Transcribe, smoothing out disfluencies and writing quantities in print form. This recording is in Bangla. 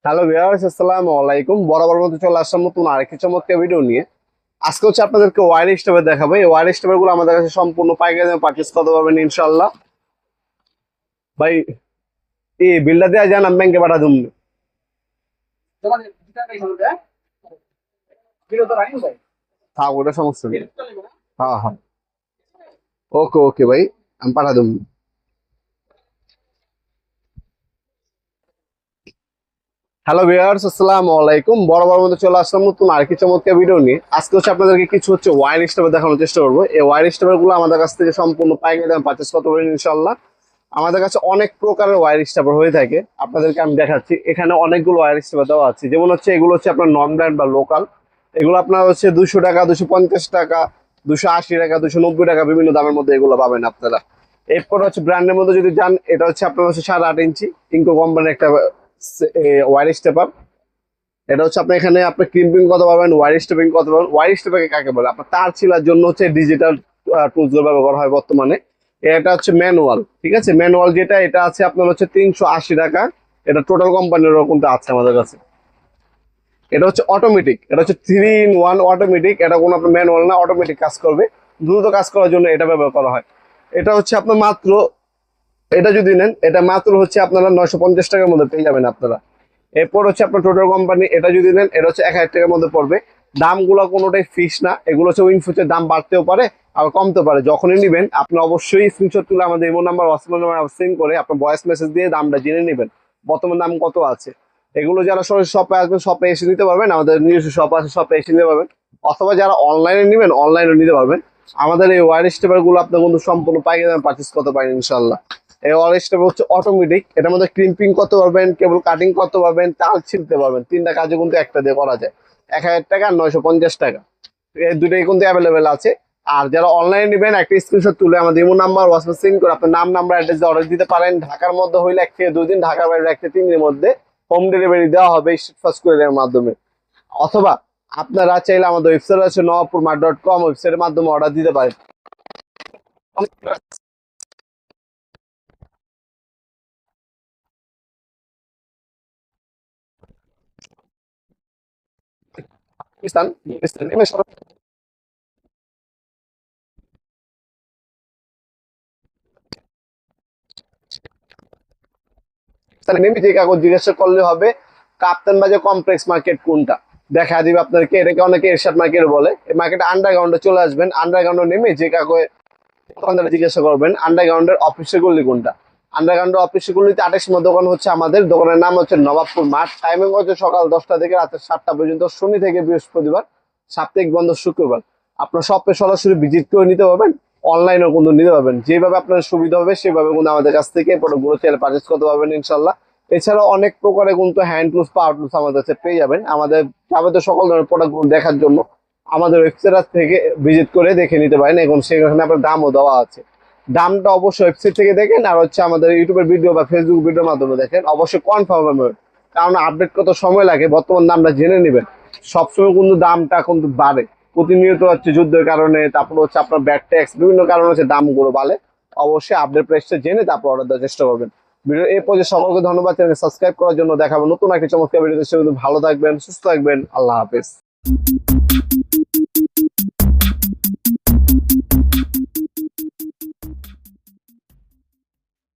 হ্যালো ভিউয়ার্স, আসসালামু আলাইকুম। বরাবর মতো চলে আসলাম নতুন আরেকটি চমৎকার ভিডিও নিয়ে। আজকে হচ্ছে আপনাদেরকে ওয়্যার স্টেপার দেখাবো। এই ওয়্যার স্টেপার গুলো আমাদের কাছে সম্পূর্ণ পাইকারি দামে পারচেজ করতে পারবেন ইনশাআল্লাহ। ভাই এই বিলটা দেয়া যান, আমি ব্যাংকে পাঠা দিন। থাক, ওটা সমস্যা নেই। হ্যাঁ হ্যাঁ, ওকে ওকে ভাই, আমি পাঠা দিন। হ্যালো ভিউয়ার্স, আসসালামু আলাইকুম। বরাবর মতো চলে আসলাম নতুন আরেকটি চমৎকার ভিডিও নিয়ে। আজকে হচ্ছে আপনাদেরকে কিছু ওয়্যার স্টেপার দেখানোর চেষ্টা করবো। এই ওয়্যার স্টেপার গুলো আমাদের কাছ থেকে সম্পূর্ণ পাইকারি দামে পারচেজ করতে পারবেন ইনশাআল্লাহ। আমাদের কাছে অনেক প্রকারের ওয়্যার স্টেপার হয়ে থাকে, আপনাদেরকে আমি দেখাচ্ছি। এখানে অনেকগুলো ওয়্যার স্টেপার দেওয়া আছে, যেমন হচ্ছে এগুলো হচ্ছে আপনার নন ব্র্যান্ড বা লোকাল। এগুলো আপনার হচ্ছে 200 টাকা, 250 টাকা, 280 টাকা, 290 টাকা, বিভিন্ন দামের মধ্যে এগুলো পাবেন আপনারা। এরপর হচ্ছে ব্র্যান্ডের মধ্যে যদি যান, এটা হচ্ছে আপনার হচ্ছে 8.5 ইঞ্চি ইনকো কোম্পানির একটা ওয়্যার স্টেপার। এটা হচ্ছে আপনি এখানে আপনি ক্রিম্পিং করতে পারবেন, ওয়্যার স্টেপিং করতে পারবেন। ওয়্যার স্টেপিং কাকে বলে? আপনার তার ছিলার জন্য হচ্ছে ডিজিটাল টুলস ব্যবহার হয় বর্তমানে। এটা হচ্ছে ম্যানুয়াল, ঠিক আছে? ম্যানুয়াল যেটা, এটা আছে আপনার হচ্ছে 380 টাকা। এটা টোটাল কোম্পানির কিন্তু আছে আমাদের কাছে। এটা হচ্ছে অটোমেটিক, এটা হচ্ছে 3 in 1 অটোমেটিক। এটা কোনো আপনার ম্যানুয়াল না, অটোমেটিক কাজ করবে। দ্রুত কাজ করার জন্য এটা ব্যবহার করা হয়। এটা হচ্ছে আপনার মাত্র, এটা যদি নেন, এটা মাত্র হচ্ছে আপনারা 950 টাকার মধ্যে পেয়ে যাবেন আপনারা। এরপর হচ্ছে আপনার টোটাল কোম্পানি, এটা যদি নেন, এটা হচ্ছে 1000 টাকার মধ্যে পড়বে। দামগুলো কোনোটাই ফিক্স না, এগুলো হচ্ছে উইন ফিউচার, দাম বাড়তেও পারে আবার কমতে পারে। যখনই নেবেন আপনি অবশ্যই স্ক্রিনশট তুলে আমাদের imo number, WhatsApp number send করে আপনার ভয়েস মেসেজ দিয়ে দামটা জেনে নেবেন, বর্তমান দাম কত আছে। এগুলো যারা সরাসরি শপে আসবেন, শপে এসে নিতে পারবেন, আমাদের নিজস্ব শপ আছে, শপে এসে নিতে পারবেন। অথবা যারা অনলাইনে নেবেন, অনলাইনে নিতে পারবেন। আমাদের এই ওয়্যার স্টেপার গুলো আপনি কিন্তু সম্পূর্ণ পাইকারি দামে পারচেজ করতে পারেন ইনশাল্লাহ। এই ওয়্যার স্টেপার হচ্ছে অটোমেটিক, এটার মধ্যে ক্রিম্পিং করতে পারবেন, কেবল কাটিং করতে পারবেন, তার ছিলতে পারবেন। তিনটা কাজে কিন্তু একটা দিয়ে করা যায়। 1000 টাকা আর 950 টাকা, এই দুটোই কিন্তু অ্যাভেলেবেল আছে। আর যারা অনলাইনে নেবেন, একটা স্ক্রিনশট তুলে আমাদের ইমো নাম্বার, হোয়াটসঅ্যাপ সেন্ড করে আপনার নাম, নাম্বার, অ্যাড্রেস দিয়ে অর্ডার দিতে পারেন। ঢাকার মধ্যে হইলে 1 থেকে 2 দিন, ঢাকার বাইরে 1 থেকে 3 দিনের মধ্যে হোম ডেলিভারি দেওয়া হবে স্ট্রিট ফাস্ট কুরিয়ারের মাধ্যমে। অথবা আপনারা চাইলে আমাদের ওয়েবসাইট আছে nawapurmart.com, ওয়েবসাইটের মাধ্যমে অর্ডার দিতে পারেন। পাকিস্তান, নেমে যে কাগজ জিজ্ঞাসা করলে হবে কাপ্তান বাজার কমপ্লেক্স মার্কেট কোনটা, দেখা দিবে আপনাদেরকে। এটাকে অনেকে এরশাদ মার্কেট বলে। এই মার্কেট আন্ডারগ্রাউন্ডে চলে আসবেন, আন্ডারগ্রাউন্ডে নেমে যে কাগজ দোকানদার জিজ্ঞাসা করবেন আন্ডারগ্রাউন্ডের অফিসে গুলি কোনটা। আন্ডারগ্রাউন্ডের অফিসে গুলিতে 28 নম্বর দোকান হচ্ছে আমাদের। দোকানের নাম হচ্ছে নবাবপুর মাঠ। টাইমিং হচ্ছে সকাল 10টা থেকে রাতের 7টা পর্যন্ত, শনি থেকে বৃহস্পতিবার, সাপ্তাহিক বন্ধ শুক্রবার। আপনার শপে সরাসরি ভিজিট করে নিতে পারবেন, অনলাইনেও কিন্তু নিতে পারবেন। যেভাবে আপনার সুবিধা হবে সেভাবে কিন্তু আমাদের কাছ থেকে প্রোডাক্টগুলো চাইলে পারচেজ করতে পারবেন ইনশাল্লাহ। এছাড়াও অনেক প্রকারের কিন্তু হ্যান্ড টুলস, পাওয়ার টুলস আমাদের কাছে পেয়ে যাবেন। আমাদের যাবতীয় সকল ধরনের প্রোডাক্টগুলো দেখার জন্য আমাদের ওয়েবসাইট থেকে ভিজিট করে দেখে নিতে পারেন। এখন সেখানে আপনার দামও দেওয়া আছে। দামটা অবশ্যই ওয়েবসাইট থেকে দেখেন, আর হচ্ছে আমাদের ইউটিউবের ভিডিও বা ফেসবুক ভিডিওর মাধ্যমে দেখেন। অবশ্যই কনফার্ম হবে, কারণ আপডেট কত সময় লাগে, বর্তমান দামটা জেনে নেবেন। সবসময় কিন্তু দামটা কিন্তু বাড়ে প্রতিনিয়ত, হচ্ছে যুদ্ধের কারণে, তারপর হচ্ছে আপনার ব্যাড ট্যাক্স, বিভিন্ন কারণে হচ্ছে দামগুলো বাড়ে। অবশ্যই আপডেট প্রাইসটা জেনে তারপর অর্ডার দেওয়ার চেষ্টা করবেন। ভিডিও এই পর্যায়ে সকলকে ধন্যবাদ, চ্যানেল সাবস্ক্রাইব করার জন্য। দেখাবো নতুন একটি চমৎকার ভিডিও। ভালো থাকবেন, সুস্থ থাকবেন, আল্লাহ হাফেজ।